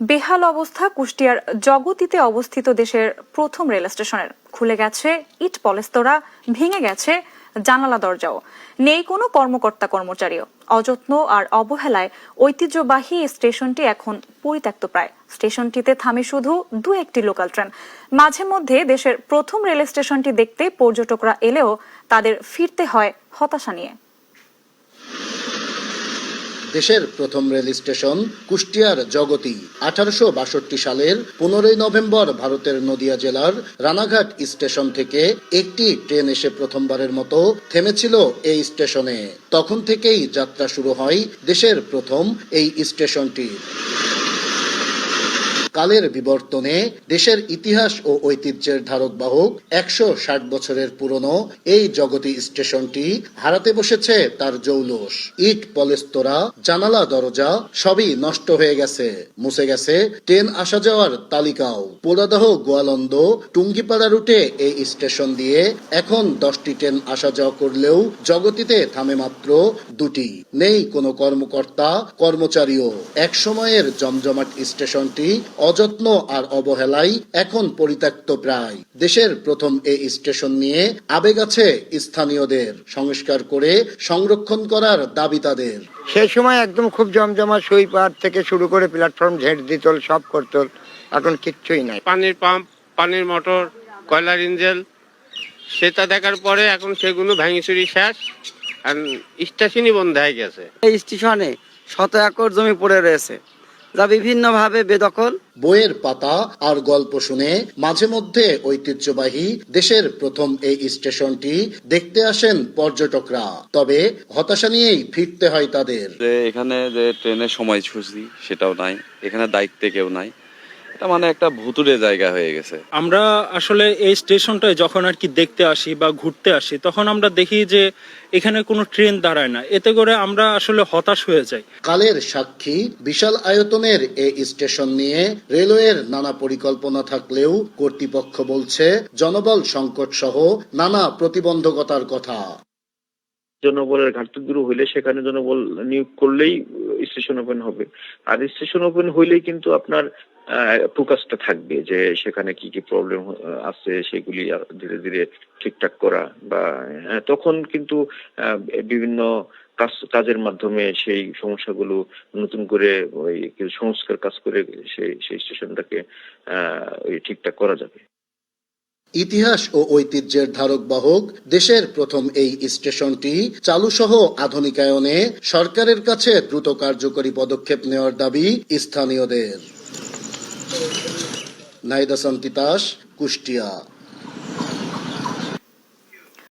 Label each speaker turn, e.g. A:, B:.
A: বেহাল অবস্থা কুষ্টিয়ার জগতিতে অবস্থিত দেশের প্রথম রেল স্টেশনের। খুলে গেছে ইট পলেস্তরা, ভেঙে গেছে জানালা দরজাও, নেই কোনো কর্মকর্তা কর্মচারীও। অযত্ন আর অবহেলায় ঐতিহ্যবাহী স্টেশনটি এখন পরিত্যক্ত প্রায়। স্টেশনটিতে থামে শুধু দু একটি লোকাল ট্রেন। মাঝে মধ্যে দেশের প্রথম রেল স্টেশনটি দেখতে পর্যটকরা এলেও তাদের ফিরতে হয় হতাশা নিয়ে।
B: দেশের প্রথম রেল স্টেশন কুষ্টিয়ার জগতি 1862 সালের 15 নভেম্বর ভারতের নদিয়া জেলার রানাঘাট স্টেশন থেকে একটি ট্রেন এসে প্রথমবারের মতো থেমেছিল এই স্টেশনে। তখন থেকেই যাত্রা শুরু হয় দেশের প্রথম এই স্টেশনটি। কালের বিবর্তনে দেশের ইতিহাস ও ঐতিহ্যের ধারক বাহক 160 বছরের পুরনো এই জগতি স্টেশনটি হারাতে বসেছে তার জৌলস। ইট পলেস্তরা, জানালা দরজা সবই নষ্ট হয়ে গেছে, মুছে গেছে ট্রেন আসা যাওয়ার তালিকাও। পোড়াদহ গোয়ালন্দ টুঙ্গিপাড়া রুটে এই স্টেশন দিয়ে এখন 10টি ট্রেন আসা যাওয়া করলেও জগতিতে থামে মাত্র 2টি। নেই কোনো কর্মকর্তা কর্মচারীও। এক সময়ের জমজমাট স্টেশনটি অযত্ন আর অবহেলায় এখন পরিত্যক্ত প্রায়। দেশের প্রথম এই স্টেশন নিয়ে আবেগ আছে স্থানীয়দের। সংস্কার করে সংরক্ষণ করার দাবি তাদের।
C: সেই সময় একদম খুব জমজমা, সুই পাড় থেকে শুরু করে প্ল্যাটফর্ম ঝেড় দিতল, সব করত। এখন কিচ্ছুই নাই।
D: পানির পাম্প, পানির মোটর, কয়লার ইঞ্জিন, সেটা দেখার পরে এখন সেগুলো ভাঙিচুরি শেষ, আর স্টেশনই বন্ধ হয়ে গেছে।
E: এই স্টেশনে 100 একর জমি পড়ে রয়েছে, যা বিভিন্নভাবে বেদখল।
B: বইয়ের পাতা আর গল্প শুনে মাঝে মধ্যে ঐতিহ্যবাহী দেশের প্রথম এই স্টেশনটি দেখতে আসেন পর্যটকরা। তবে হতাশা নিয়েই ফিরতে হয় তাদের।
F: এখানে যে ট্রেনের সময়সূচি সেটাও নাই, এখানে দায়িত্বে কেউ নাই। এটা মানে একটা ভুতুড়ে জায়গা হয়ে গেছে।
G: আমরা আসলে এই স্টেশনটায় যখন আর কি দেখতে আসি বা ঘুরতে আসি, তখন আমরা দেখি যে এখানে কোনো ট্রেন দাঁড়ায় না। এতে করে আমরা আসলে হতাশ হয়ে যাই।
B: কালের সাক্ষী বিশাল আয়তনের এই স্টেশন নিয়ে রেলওয়ের নানা পরিকল্পনা থাকলেও কর্তৃপক্ষ বলছে জনবল সংকট সহ নানা প্রতিবন্ধকতার কথা।
H: জনবলের ঘাটতি দূর হইলে সেখানে জনবল নিয়োগ করলেই স্টেশন ওপেন হবে। আর স্টেশন ওপেন হইলেই কিন্তু আপনার ফোকাসটা থাকবে যে সেখানে কি কি প্রবলেম আছে সেগুলি ধীরে ধীরে ঠিকঠাক করা, বা তখন কিন্তু বিভিন্ন কাজের মাধ্যমে সেই সমস্যাগুলো নতুন করে ওই সংস্কার কাজ করে সেই স্টেশনটাকে ঠিকঠাক করা যাবে।
B: ইতিহাস ও ঐতিহ্যের ধারক বাহক দেশের প্রথম এই স্টেশনটি চালুসহ আধুনিকায়নে সরকারের কাছে দ্রুত কার্যকরী পদক্ষেপ নেওয়ার দাবি স্থানীয়দের। নাহিদ হাসান তিতাস, কুষ্টিয়া।